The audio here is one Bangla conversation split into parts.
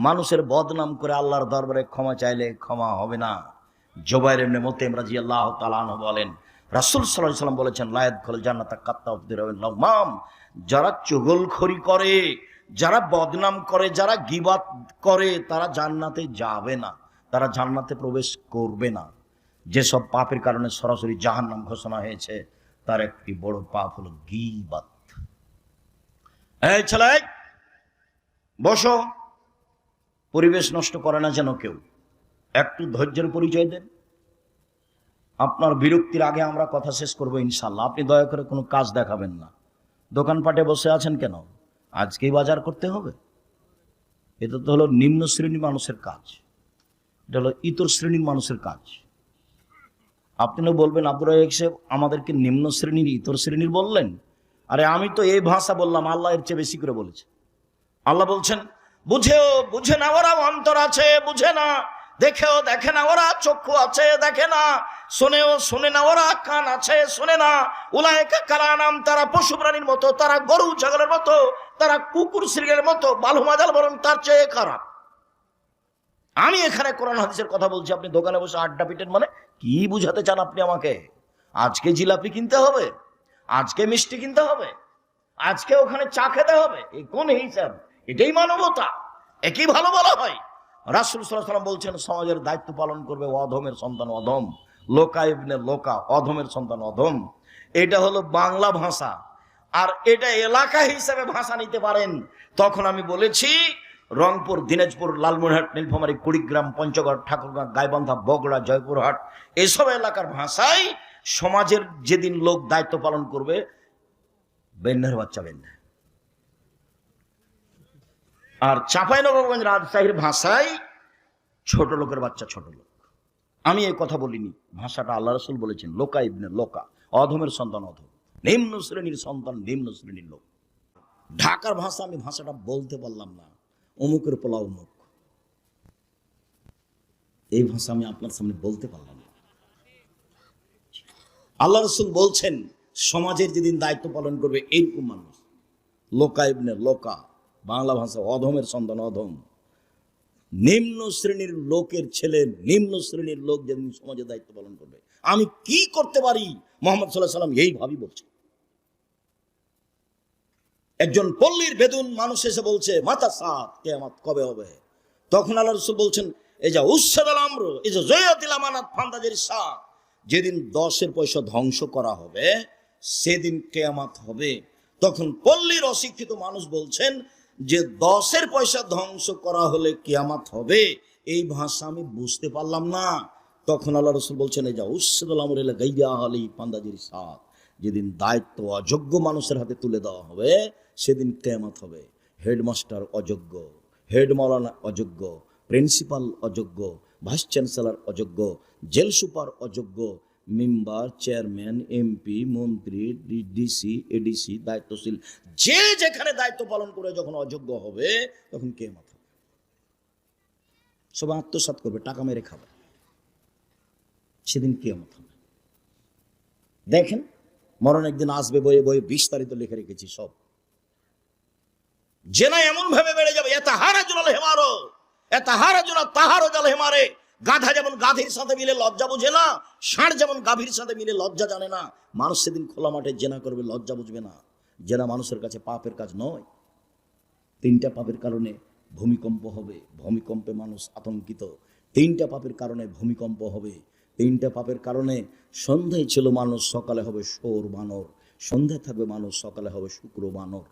মানুষের বদনাম করে আল্লাহর দরবারে ক্ষমা চাইলে ক্ষমা হবে না। জুবাইর ইবনে মুতাইম রাদিয়াল্লাহু তাআলা আনহু বলেন, রাসূল সাল্লাল্লাহু আলাইহি ওয়াসাল্লাম বলেছেন, লা ইয়াদখুলুল জান্নাতা কাত্তাবুর লামাম, যারা চুগলখড়ি করে, যারা বদনাম করে, যারা গীবত করে, তারা জান্নাতে যাবে না, তারা জান্নাতে প্রবেশ করবে না। যেসব পাপের কারণে সরাসরি জাহান্নাম ঘোষণা হয়েছে তার একটি বড় পাপ হলো গীবত। এই ছেলে বসো, পরিবেশ নষ্ট করে না যেন কেউ, একটু ধৈর্যের পরিচয় দেন। আপনার বিরক্তির আগে আমরা কথা শেষ করবো ইনশাল্লাহ। আপনি দয়া করে কোনো কাজ দেখাবেন না। দোকানপাটে বসে আছেন কেন? আজকেই বাজার করতে হবে? এটা তো হলো নিম্ন শ্রেণীর মানুষের কাজ, এটা হলো ইতর শ্রেণীর মানুষের কাজ। আপনিও বলবেন আব্দুর রাজ্জাক সাহেব আমাদেরকে নিম্ন শ্রেণীর ইতর শ্রেণীর বললেন। আরে আমি তো এই ভাষা বললাম, আল্লাহ এর চেয়ে বেশি করে বলেছে। আল্লাহ বলছেন, বুঝেও বুঝে না ওরা অন্তর আছে, বুঝে না, দেখেও দেখে না ওরা চক্ষু আছে, দেখে না, শোনেও শোনে না ওরা কান আছে, শোনে না। উলাইকা কালানাম, তারা পশু প্রাণীর মতো, তারা গরু ছাগলের মতো, তারা কুকুর শ্রীগের মতো, বালু মাজাল বরং তার চেয়ে খারাপ। আমি এখানে কোরআন হাদিসের কথা বলছি, আপনি দোকানে বসে আড্ডা পিটেন। মানে কি বুঝাতে চান আপনি আমাকে? আজকে জিলাপি কিনতে হবে, আজকে মিষ্টি কিনতে হবে, আজকে ওখানে চা খেতে হবে, এই কোন হিসাব? এটাই মানবতা? একই ভালো বলা হয়? রাসূল সাল্লাল্লাহু আলাইহি ওয়াসাল্লাম বলছেন, সমাজের দায়িত্ব পালন করবে অধমের সন্তান অধম, লোকা ইবনে লোকা, অধমের সন্তান অধম। এটা হলো বাংলা ভাষা। আর এটা এলাকা হিসেবে ভাষা নিতে পারেন। তখন আমি বলেছি রংপুর, দিনাজপুর, লালমনিরহাট, নীলফামারী, কুড়িগ্রাম, পঞ্চগড়, ঠাকুরগাঁ, গাইবান্ধা, বগুড়া, জয়পুরহাট, এসব এলাকার ভাষায় সমাজের যেদিন লোক দায়িত্ব পালন করবে, বেন্যার বাচ্চা বেন্যা। আর চাঁপাইনবাবগঞ্জ, রাজশাহীর ভাষায় ছোট লোকের বাচ্চা ছোট লোক। আমি এই কথা বলিনি, ভাষাটা আল্লাহ রাসূল বলেছেন, লোকা ইবনে লোকা, অধমের সন্তান অধম, নিম্ন শ্রেণীর সন্তান নিম্ন শ্রেণীর লোক। ঢাকার ভাষা আমি ভাষাটা বলতে পারলাম না, অমুকের পোলা অমুক, এই ভাষা আমি আপনার সামনে বলতে পারলাম না। আল্লাহ রাসূল বলছেন, সমাজের যেদিন দায়িত্ব পালন করবে এইরকম মানুষ, লোকা ইবনে লোকা, বাংলা ভাষা অধমের সন্তান অধম, নিম্ন শ্রেণীর লোকের ছেলে, নিম্ন শ্রেণীর লোক যেদিন সমাজে দায়িত্ব পালন করবে। আমি কি করতে পারি? মুহাম্মদ সাল্লাল্লাহু আলাইহি ওয়াসাল্লাম এইভাবেই বলছে। একজন পল্লীর বেদুন মানুষ এসে বলছে, মাতা সাত, কিয়ামত কবে হবে? তখন আল্লাহ রাসূল বলছেন, এই যে উসসাদাল আমর, এই যে জয়াতিল আমানাত ফান্দাজের সাত, যেদিন 10-এর পয়সা ধ্বংস করা হবে সেদিন কিয়ামত হবে। তখন পল্লীর অশিক্ষিত মানুষ বলছেন যে 10-এর পয়সা ধ্বংস করা হলে কিয়ামত হবে, এই ভাষা আমি বুঝতে পারলাম না। তখন আল্লাহ রাসূল বলছেন, এই যে উসসাদাল আমর ইলা গাইয়া আলী ফান্দাজের সাত, যেদিন দায়িত্ব অযোগ্য মানুষের হাতে তুলে দেওয়া হবে সেদিন কিয়ামত হবে। হেডমাস্টার অযোগ্য, হেড মাওলানা অযোগ্য, প্রিন্সিপাল অযোগ্য, ভাইস চ্যান্সেলর অযোগ্য, জেল সুপার অযোগ্য, মেম্বার, চেয়ারম্যান, এমপি, মন্ত্রী, ডিসি, এডিসি, দায়িত্বশীল, যে যেখানে দায়িত্ব পালন করে যখন অযোগ্য হবে তখন কিয়ামত হবে। সব আত্মসাৎ করবে, টাকা মেরে খাবে, সেদিন কিয়ামত হবে। দেখেন, মরণ একদিন আসবে, বইয়ে বইয়ে বিস্তারিত লিখে রেখেছি সব। জেনা এমন ভাবে বেড়ে যাবে, গাধা যেমন গাভীর সাথে মিলে লজ্জা বুঝে না, ষাঁড় যেমন গাভীর সাথে মিলে লজ্জা জানে না, মানুষ সেদিন খোলা মাঠে জেনা করবে, লজ্জা বুঝবে না। জেনা মানুষের কাছে পাপের কাজ নয়। 3টা পাপের কারণে ভূমিকম্প হবে, ভূমিকম্পে মানুষ আতঙ্কিত। 3টা পাপের কারণে ভূমিকম্প হবে। 3টা পাপের কারণে সন্ধ্যায় ছিল মানুষ, সকালে হবে শোর বানর, সন্ধ্যায় থাকবে মানুষ, সকালে হবে শুক্র বানর।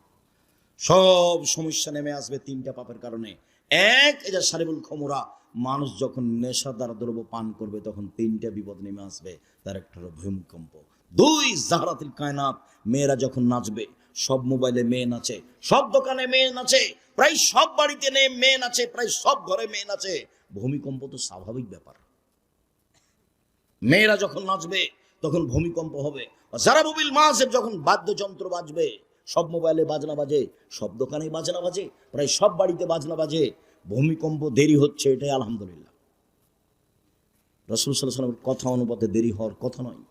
সব সমস্যা নেমে আসবে 3টা পাপের কারণে। এক, এই যে শারিবুল খমরা, মানুষ যখন নেশাদার দ্রব্য পান করবে তখন 3টা বিপদ নেমে আসবে, তার একটা হলো ভূমিকম্প। 2, জাহরাতুল কায়নাত, মেয়েরা যখন নাচবে, সব মোবাইলে মেয়ে নাচে, সব দোকানে মেয়ে নাচে, প্রায় সব বাড়িতে মেয়ে নাচে, প্রায় সব ঘরে মেয়ে নাচে, ভূমিকম্প তো স্বাভাবিক ব্যাপার। মেয়েরা যখন নাচবে তখন ভূমিকম্প হবে। জারাবুবিল মাসিফ, যখন বাদ্যযন্ত্র বাজবে, সব মোবাইলে বাজনা বাজে, সব দোকানে বাজনা বাজে, প্রায় সব বাড়িতে বাজনা বাজে, ভূমিকম্প দেরি হচ্ছে, এটাই আলহামদুলিল্লাহ। রাসূল সাল্লাল্লাহু আলাইহি ওয়াসাল্লামের কথা অনুপাতে দেরি হওয়ার কথা নয়।